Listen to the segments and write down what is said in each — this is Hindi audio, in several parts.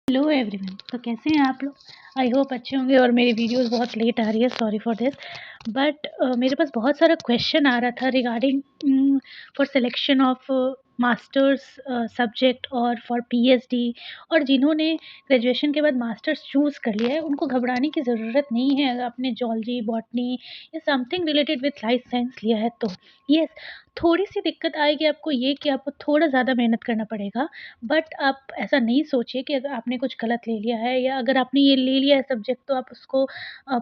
Hello everyone. तो कैसे हैं आप लोग? आई होप अच्छे होंगे। और मेरी वीडियोस बहुत लेट आ रही है, सॉरी फॉर दिस। बट मेरे पास बहुत सारा क्वेश्चन आ रहा था regarding for selection of masters subject और फॉर पीएचडी। और जिन्होंने ग्रेजुएशन के बाद मास्टर्स चूज़ कर लिया है उनको घबराने की ज़रूरत नहीं है। अगर आपने जॉलजी, बॉटनी या something related with life science लिया है तो यस, थोड़ी सी दिक्कत आएगी आपको, ये कि आपको थोड़ा ज़्यादा मेहनत करना पड़ेगा। बट आप ऐसा नहीं सोचिए कि अगर आपने कुछ गलत ले लिया है या अगर आपने ये ले लिया है सब्जेक्ट तो आप उसको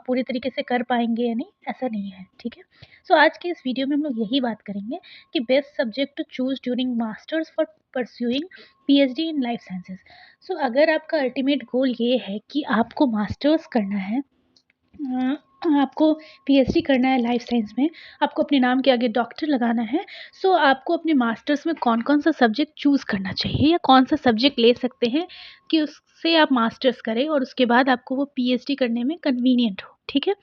पूरी तरीके से कर पाएँगे या नहीं, ऐसा नहीं है, ठीक है? सो आज के इस वीडियो में हम लोग यही बात करेंगे कि best subject to choose during masters for pursuing PhD in life sciences. So अगर आपका अल्टीमेट गोल ये है कि आपको मास्टर्स करना है, आपको पीएचडी करना है लाइफ साइंस में, आपको अपने नाम के आगे डॉक्टर लगाना है, सो आपको अपने मास्टर्स में कौन-कौन सा सब्जेक्ट चूज़ करना चाहिए या कौन सा सब्जेक्ट ले सकते हैं कि उससे आप मास्टर्स करें और उसके बाद आपको वो पीएचडी करने में कन्वीनिएंट हो, ठीक है?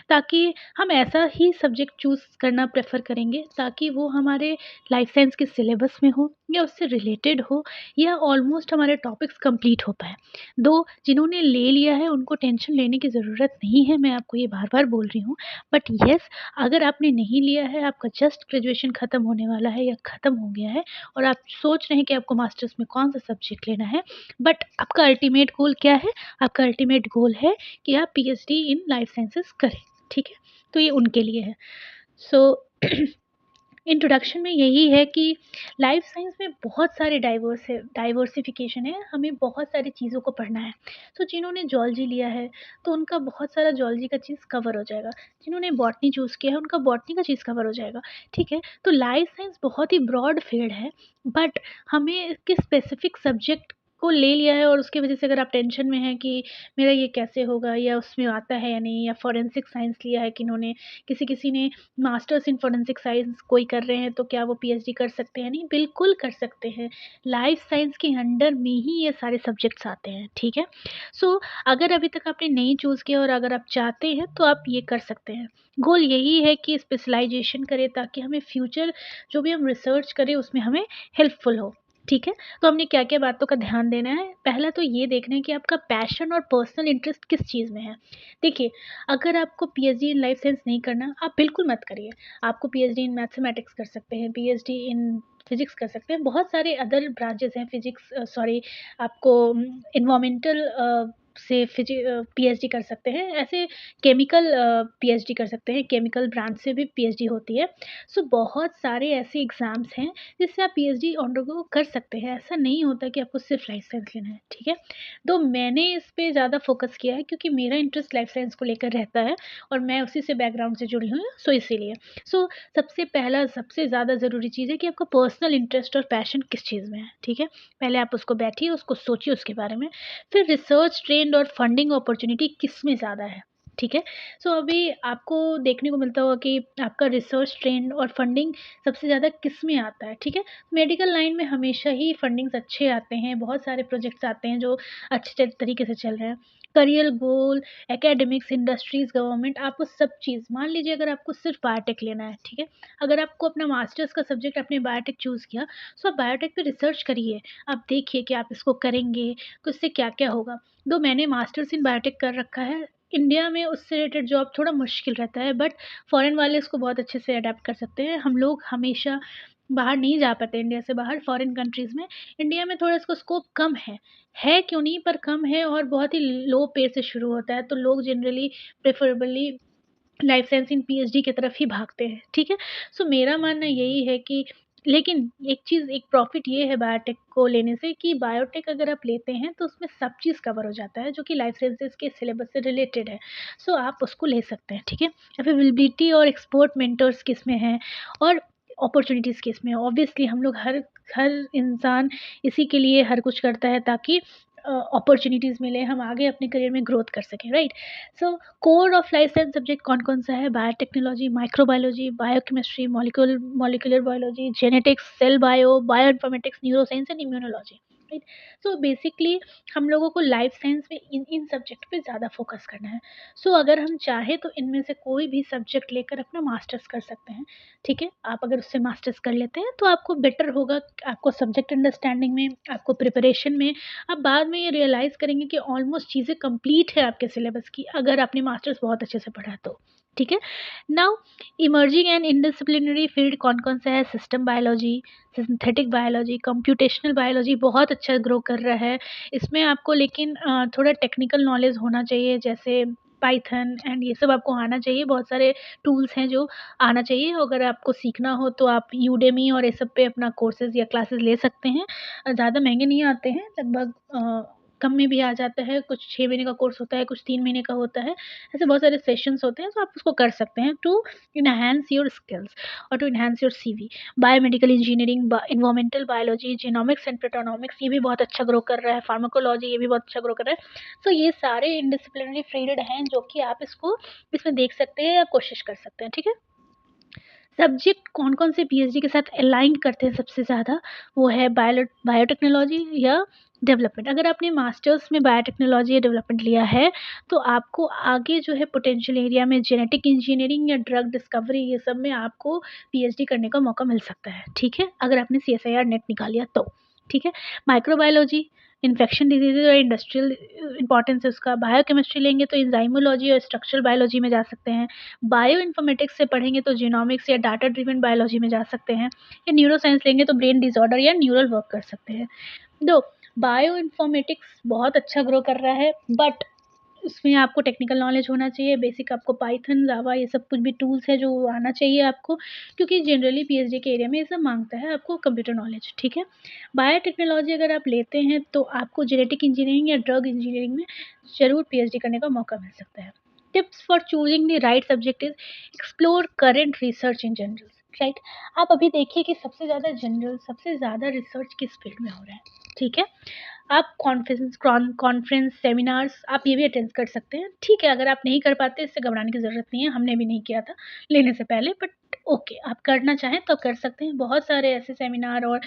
ताकि हम ऐसा ही सब्जेक्ट चूज़ करना प्रेफ़र करेंगे ताकि वो हमारे लाइफ साइंस के सिलेबस में हो या उससे रिलेटेड हो या ऑलमोस्ट हमारे टॉपिक्स कंप्लीट हो पाएँ। दो जिन्होंने ले लिया है उनको टेंशन लेने की ज़रूरत नहीं है, मैं आपको ये बार-बार बोल रही हूँ। बट येस, अगर आपने नहीं लिया है, आपका जस्ट ग्रेजुएशन ख़त्म होने वाला है या ख़त्म हो गया है और आप सोच रहे हैं कि आपको मास्टर्स में कौन-सा सब्जेक्ट लेना है, बट आपका अल्टीमेट गोल क्या है? आपका अल्टीमेट गोल है कि आप पीएचडी इन लाइफ साइंसेज़ करें, ठीक है? तो ये उनके लिए है। सो इंट्रोडक्शन में यही है कि लाइफ साइंस में बहुत सारे डाइवर्सिफ़िकेशन है, हमें बहुत सारी चीज़ों को पढ़ना है। तो जिन्होंने ज़ूलॉजी लिया है, तो उनका बहुत सारा ज़ूलॉजी का चीज़ कवर हो जाएगा। जिन्होंने बॉटनी चूज़ किया है, उनका बॉटनी का चीज़ कवर हो जाएगा, ठीक है? तो लाइफ साइंस बहुत ही ब्रॉड फील्ड है, बट हमें किस स्पेसिफ़िक सब्जेक्ट को ले लिया है और उसकी वजह से अगर आप टेंशन में हैं कि मेरा ये कैसे होगा या उसमें आता है या नहीं, या फॉरेंसिक साइंस लिया है किन्होंने, किसी-किसी ने मास्टर्स इन फोरेंसिक साइंस कोई कर रहे हैं तो क्या वो पीएचडी कर सकते हैं? नहीं, बिल्कुल कर सकते हैं। लाइफ साइंस के अंडर में ही ये सारे सब्जेक्ट्स आते हैं, ठीक है? सो अगर अभी तक आपने नहीं चूज़ किया और अगर आप चाहते हैं तो आप ये कर सकते हैं। गोल यही है कि स्पेशलाइज़ेशन करें ताकि हमें फ्यूचर जो भी हम रिसर्च करें उसमें हमें हेल्पफुल हो, ठीक है? तो हमने क्या-क्या बातों का ध्यान देना है? पहला तो ये देखना है कि आपका पैशन और पर्सनल इंटरेस्ट किस चीज़ में है। देखिए, अगर आपको पीएचडी इन लाइफ साइंस नहीं करना, आप बिल्कुल मत करिए। आपको पीएचडी इन मैथमेटिक्स कर सकते हैं, पीएचडी इन फिज़िक्स कर सकते हैं, बहुत सारे अदर ब्रांचेज़ हैं, सॉरी, आपको एनवायरमेंटल से पीएचडी कर सकते हैं, ऐसे केमिकल पीएचडी कर सकते हैं, केमिकल ब्रांच से भी पीएचडी होती है। सो बहुत सारे ऐसे एग्ज़ाम्स हैं, जिससे आप पीएचडी अंडरगो कर सकते हैं, ऐसा नहीं होता कि आपको सिर्फ़ लाइफ साइंस लेना है, ठीक है? तो मैंने इस पे ज़्यादा फ़ोकस किया है क्योंकि मेरा इंटरेस्ट लाइफ साइंस को लेकर रहता है और मैं उसी से बैकग्राउंड से जुड़ी हूँ, सो इसीलिए। सो सबसे पहला सबसे ज़्यादा ज़रूरी चीज़ है कि आपका पर्सनल इंटरेस्ट और पैशन किस चीज़ में है, ठीक है? पहले आप उसको बैठिए, उसको सोचिए उसके बारे में। फिर रिसर्च ट्रेंड और फंडिंग अपॉर्च्युनिटी किस में ज़्यादा है, ठीक है? सो अभी आपको देखने को मिलता होगा कि आपका रिसर्च ट्रेंड और फंडिंग सबसे ज़्यादा किस में आता है, ठीक है? मेडिकल लाइन में हमेशा ही फंडिंग्स अच्छे आते हैं, बहुत सारे प्रोजेक्ट्स आते हैं जो अच्छे तरीके से चल रहे हैं। Career goal, academics, industries, government, आप वो सब चीज़ मान लीजिए अगर आपको सिर्फ़ बायोटेक लेना है, ठीक है? अगर आपको अपना मास्टर्स का सब्जेक्ट आपने बायोटेक चूज़ किया, सो आप बायोटेक पे रिसर्च करिए। आप देखिए कि आप इसको करेंगे, तो इससे क्या-क्या होगा। दो मैंने मास्टर्स इन बायोटेक कर रखा है, इंडिया में उससे रिलेटेड जॉब थोड़ा मुश्किल रहता है, बट फ़ॉरेन वाले इसको बहुत अच्छे से अडैप्ट कर सकते हैं। हम लोग हमेशा बाहर नहीं जा पाते इंडिया से बाहर, फ़ॉरेन कंट्रीज़ में। इंडिया में थोड़ा इसका स्कोप कम है क्यों नहीं, पर कम है और बहुत ही लो पे से शुरू होता है, तो लोग generally preferably life science in PhD की तरफ ही भागते हैं, ठीक है? सो मेरा मानना यही है कि लेकिन एक चीज़, एक प्रॉफ़िट ये है बायोटेक को लेने से कि बायोटेक अगर आप लेते हैं तो उसमें सब चीज़ कवर हो जाता है जो कि लाइफ़ साइंसेज़ के सिलेबस से रिलेटेड है। सो आप उसको ले सकते हैं, ठीक है? अवेलेबिलिटी और एक्सपोर्ट मेंटर्स किसमें हैं और अपॉर्च्युनिटीज़ किसमें हैं। ऑब्वियसली हम लोग हर हर इंसान इसी के लिए हर कुछ करता है ताकि अपॉर्च्युनिटीज़ मिले, हम आगे अपने करियर में ग्रोथ कर सकें, right? So core of life science subject कौन-कौन सा है? Biotechnology, microbiology, biochemistry, molecular biology, genetics, cell bio, bioinformatics, neuroscience and immunology. Right. So basically हम लोगों को लाइफ साइंस में इन इन सब्जेक्ट पे ज़्यादा फोकस करना है। सो अगर हम चाहें तो इनमें से कोई भी सब्जेक्ट लेकर अपना मास्टर्स कर सकते हैं, ठीक है। आप अगर उससे मास्टर्स कर लेते हैं तो आपको बेटर होगा, आपको सब्जेक्ट अंडरस्टैंडिंग में, आपको प्रिपरेशन में, आप बाद में ये रियलाइज़ करेंगे कि ऑलमोस्ट चीज़ें कंप्लीट है आपके सिलेबस की, अगर आपने मास्टर्स बहुत अच्छे से पढ़ा तो, ठीक है। नाउ इमर्जिंग एंड इंडिसिप्लिनरी फील्ड कौन-कौन सा है? System biology, synthetic biology, computational biology बहुत अच्छा ग्रो कर रहा है। इसमें आपको लेकिन थोड़ा टेक्निकल नॉलेज होना चाहिए, जैसे पाइथन एंड ये सब आपको आना चाहिए। बहुत सारे टूल्स हैं जो आना चाहिए। अगर आपको सीखना हो तो आप यूडेमी और ये सब पे अपना कोर्सेज़ या क्लासेस ले सकते हैं। ज़्यादा महँगे नहीं आते हैं, लगभग कम में भी आ जाता है। कुछ 6 महीने का कोर्स होता है, कुछ 3 महीने का होता है। ऐसे बहुत सारे सेशंस होते हैं, तो आप उसको कर सकते हैं टू एनहांस योर स्किल्स और to enhance your CV. Biomedical engineering, environmental biology, genomics and proteomics ये भी बहुत अच्छा ग्रो कर रहा है। फार्माकोलॉजी ये भी बहुत अच्छा ग्रो कर रहा है। सो ये सारे इंडिसिप्लिनरी फील्ड हैं जो कि आप इसको इसमें देख सकते हैं या कोशिश कर सकते हैं, ठीक है। सब्जेक्ट कौन-कौन से पीएचडी के साथ अलाइन करते हैं सबसे ज़्यादा, वो है बायोटेक्नोलॉजी या डेवलपमेंट। अगर आपने मास्टर्स में बायोटेक्नोलॉजी या डेवलपमेंट लिया है, तो आपको आगे जो है पोटेंशियल एरिया में जेनेटिक इंजीनियरिंग या ड्रग डिस्कवरी ये सब में आपको पीएचडी करने का मौका मिल सकता है, ठीक है? अगर आपने सीएसआईआर नेट निकाल लिया तो, ठीक है? माइक्रोबायोलॉजी, इन्फेक्शन डिजीज़ेज़ और इंडस्ट्रियल इम्पोर्टेंस है उसका। बायोकेमिस्ट्री लेंगे तो एंजाइमोलॉजी और स्ट्रक्चरल बायोलॉजी में जा सकते हैं। बायो इन्फॉर्मेटिक्स से पढ़ेंगे तो जीनोमिक्स या डाटा ड्रिवन बायोलॉजी में जा सकते हैं, या न्यूरो साइंस लेंगे तो ब्रेन डिसऑर्डर या न्यूरल वर्क कर सकते हैं। दो, बायो इन्फॉर्मेटिक्स बहुत अच्छा ग्रो कर रहा है, बट उसमें आपको टेक्निकल नॉलेज होना चाहिए। बेसिक आपको पाइथन, जावा ये सब कुछ भी टूल्स है जो आना चाहिए आपको, क्योंकि जनरली पीएचडी के एरिया में ये सब मांगता है आपको कंप्यूटर नॉलेज, ठीक है। बायोटेक्नोलॉजी अगर आप लेते हैं तो आपको जेनेटिक इंजीनियरिंग या ड्रग इंजीनियरिंग में ज़रूर पीएचडी करने का मौका मिल सकता है। Tips for choosing the right subject is explore current research in general, right. आप अभी देखिए कि सबसे ज़्यादा रिसर्च किस फील्ड में हो रहा है, ठीक है। आप कॉन्फ्रेंस, सेमिनार्स आप ये भी अटेंड कर सकते हैं, ठीक है। अगर आप नहीं कर पाते, इससे घबराने की ज़रूरत नहीं है, हमने भी नहीं किया था लेने से पहले, बट ओके, आप करना चाहें तो कर सकते हैं। बहुत सारे ऐसे सेमिनार और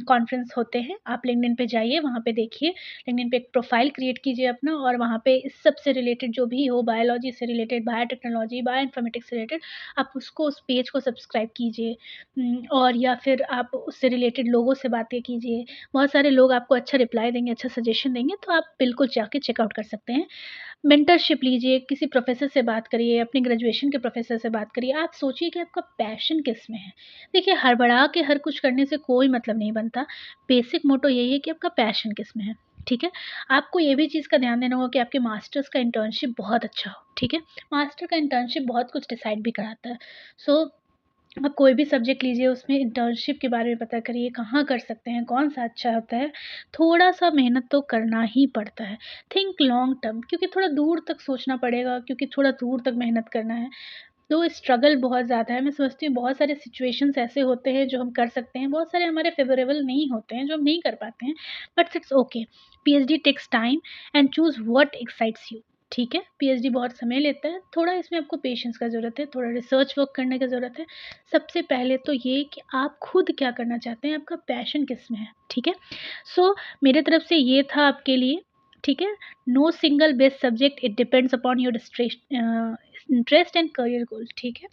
कॉन्फ्रेंस होते हैं। आप लिंक्डइन पे जाइए, वहाँ पे देखिए, लिंक्डइन पे एक प्रोफाइल क्रिएट कीजिए अपना, और वहाँ पे इस सब से रिलेटेड जो भी हो, बायोलॉजी से रिलेटेड, बायोटेक्नोलॉजी, बायोइन्फॉर्मेटिक्स से रिलेटेड, आप उसको, उस पेज को सब्सक्राइब कीजिए। और या फिर आप उससे रिलेटेड लोगों से बातें कीजिए। बहुत सारे लोग आपको अच्छा रिप्लाई देंगे, अच्छा सजेशन देंगे, तो आप बिल्कुल जाके चेकआउट कर सकते हैं। मेंटरशिप लीजिए, किसी प्रोफ़ेसर से बात करिए, अपने ग्रेजुएशन के प्रोफ़ेसर से बात करिए। आप सोचिए कि आपका पैशन किस में है। देखिए, हड़बड़ा के हर कुछ करने से कोई मतलब नहीं बनता। बेसिक मोटो यही है कि आपका पैशन किस में है, ठीक है? आपको ये भी चीज़ का ध्यान देना होगा कि आपके मास्टर्स का इंटर्नशिप बहुत अच्छा हो, ठीक है? मास्टर का इंटर्नशिप बहुत कुछ डिसाइड भी कराता है। सो आप कोई भी सब्जेक्ट लीजिए, उसमें इंटर्नशिप के बारे में पता करिए, कहाँ कर सकते हैं, कौन-सा अच्छा होता है। थोड़ा-सा मेहनत तो करना ही पड़ता है। थिंक लॉन्ग टर्म, क्योंकि थोड़ा दूर तक सोचना पड़ेगा, क्योंकि थोड़ा दूर तक मेहनत करना है। तो स्ट्रगल बहुत ज़्यादा है। मैं समझती हूँ बहुत सारे सिचुएशंस ऐसे होते हैं जो हम कर सकते हैं, बहुत सारे हमारे फ़ेवरेबल नहीं होते हैं, जो हम नहीं कर पाते हैं, but it's okay. PhD takes time and choose what excites you, ठीक है? पीएचडी बहुत समय लेता है, थोड़ा इसमें आपको पेशेंस का ज़रूरत है, थोड़ा रिसर्च वर्क करने की ज़रूरत है। सबसे पहले तो ये कि आप खुद क्या करना चाहते हैं, आपका पैशन किस में है, ठीक है? सो मेरे तरफ से ये था आपके लिए, ठीक है? No single best subject, it depends upon your interest and career goals, ठीक है?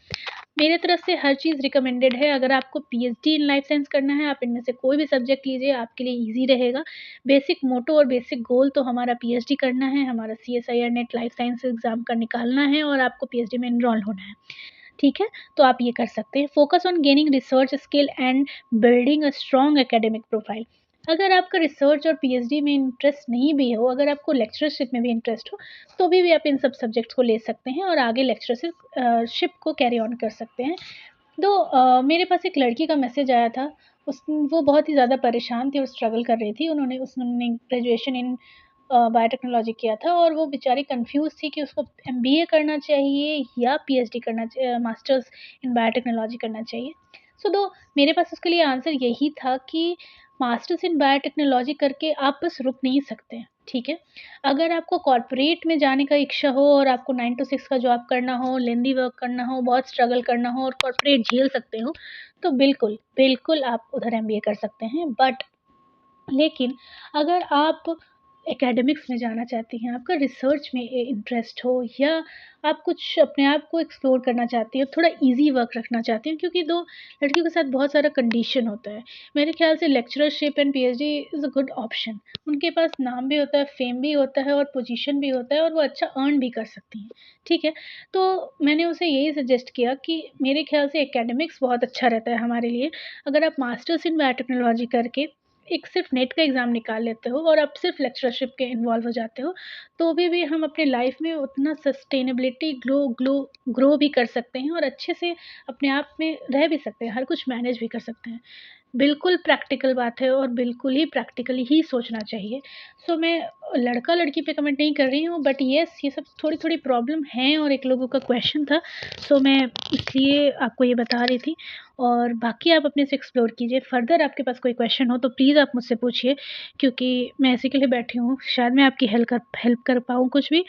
मेरे तरफ से हर चीज़ रिकमेंडेड है। अगर आपको पीएचडी इन लाइफ साइंस करना है, आप इनमें से कोई भी सब्जेक्ट लीजिए, आपके लिए ईज़ी रहेगा। बेसिक मोटो और बेसिक गोल तो हमारा पीएचडी करना है, हमारा CSIR net life science exam का निकालना है और आपको पीएचडी में एनरोल होना है, ठीक है? तो आप ये कर सकते हैं। Focus on gaining research skill and building a strong academic profile. अगर आपका रिसर्च और पीएचडी में इंटरेस्ट नहीं भी हो, अगर आपको लेक्चरशिप में भी इंटरेस्ट हो, तो भी आप इन सब सब्जेक्ट्स को ले सकते हैं और आगे लेक्चरशिप शिप को कैरी ऑन कर सकते हैं। तो मेरे पास एक लड़की का मैसेज आया था, वो बहुत ही ज़्यादा परेशान थी और स्ट्रगल कर रही थी। उसने ग्रेजुएशन इन बायोटेक्नोलॉजी किया था, और वो बेचारी कन्फ्यूज़ थी कि उसको एमबीए करना चाहिए या पीएचडी मास्टर्स इन बायोटेक्नोलॉजी करना चाहिए। सो तो मेरे पास उसके लिए आंसर यही था कि मास्टर्स इन बायोटेक्नोलॉजी करके आप बस रुक नहीं सकते हैं, ठीक है? अगर आपको कॉर्पोरेट में जाने का इच्छा हो और आपको 9 टू 6 का जॉब करना हो, लेंदी वर्क करना हो, बहुत स्ट्रगल करना हो और कॉर्पोरेट झेल सकते हो, तो बिल्कुल, बिल्कुल आप उधर एमबीए कर सकते हैं। बट लेकिन अगर आप एकेडमिक्स में जाना चाहती हैं, आपका रिसर्च में इंटरेस्ट हो, या आप कुछ अपने आप को एक्सप्लोर करना चाहती हो, थोड़ा ईज़ी वर्क रखना चाहती हो, क्योंकि दो लड़कियों के साथ बहुत सारा कंडीशन होता है। मेरे ख़्याल से lectureship and PhD is a good option. उनके पास नाम भी होता है, फ़ेम भी होता है और पोजीशन भी होता है, और वो अच्छा अर्न भी कर सकती हैं, ठीक है? तो मैंने उसे यही सजेस्ट किया कि मेरे ख़्याल से एकेडमिक्स बहुत अच्छा रहता है हमारे लिए। अगर आप मास्टर्स इन बायोटेक्नोलॉजी करके एक सिर्फ़ नेट का एग्ज़ाम निकाल लेते हो और आप सिर्फ़ लेक्चरशिप के इन्वॉल्व हो जाते हो, तो भी हम अपनी लाइफ़ में उतना सस्टेनेबिलिटी ग्रो भी कर सकते हैं और अच्छे से अपने आप में रह भी सकते हैं, हर कुछ मैनेज भी कर सकते हैं। बिल्कुल प्रैक्टिकल बात है और बिल्कुल ही प्रैक्टिकली ही सोचना चाहिए। सो मैं लड़का-लड़की पे कमेंट नहीं कर रही हूँ, बट येस, ये सब थोड़ी-थोड़ी प्रॉब्लम हैं और एक लोगों का क्वेश्चन था, सो मैं इसलिए आपको ये बता रही थी। और बाकी आप अपने से एक्सप्लोर कीजिए। फ़र्दर आपके पास कोई क्वेश्चन हो तो प्लीज़ आप मुझसे पूछिए, क्योंकि मैं इसी के लिए बैठी हूँ, शायद मैं आपकी हेल्प कर पाऊँ कुछ भी।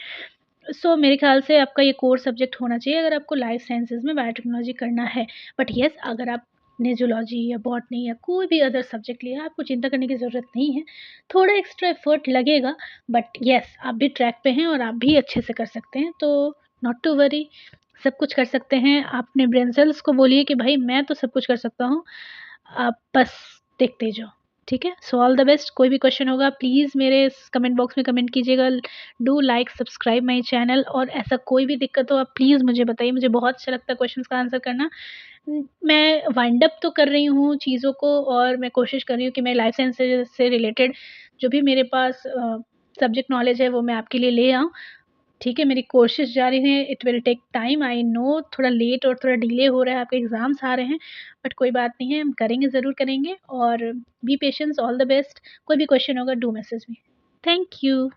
सो मेरे ख़्याल से आपका ये कोर सब्जेक्ट होना चाहिए अगर आपको लाइफ़ साइंसेज़ में बायोटेक्नोलॉजी करना है। बट येस, अगर आपने ज़ूलॉजी या बॉटनी या कोई भी अदर सब्जेक्ट लिया है, आपको चिंता करने की ज़रूरत नहीं है। थोड़ा एक्स्ट्रा एफ़र्ट लगेगा, बट येस, आप भी ट्रैक पे हैं और आप भी अच्छे से कर सकते हैं। तो नॉट टू वरी, सब कुछ कर सकते हैं। आप अपने ब्रेन सेल्स को बोलिए कि भाई मैं तो सब कुछ कर सकता हूँ, आप बस देखते जाओ, ठीक है? So all the best. कोई भी क्वेश्चन होगा प्लीज़ मेरे इस कमेंट बॉक्स में कमेंट कीजिएगा। Do like subscribe my channel, और ऐसा कोई भी दिक्कत हो आप प्लीज़ मुझे बताइए, मुझे बहुत अच्छा लगता है क्वेश्चंस का आंसर करना। मैं वाइंड अप तो कर रही हूँ चीज़ों को, और मैं कोशिश कर रही हूँ कि मैं लाइफ साइंसेज़ से रिलेटेड जो भी मेरे पास सब्जेक्ट नॉलेज है वो मैं आपके लिए ले आऊँ, ठीक है? मेरी कोशिश जारी है। It will take time, I know, थोड़ा लेट और थोड़ा डिले हो रहा है, आपके एग्ज़ाम्स आ रहे हैं, बट कोई बात नहीं है, हम करेंगे, ज़रूर करेंगे। और B patience, all the best. कोई भी क्वेश्चन होगा do message me. Thank you.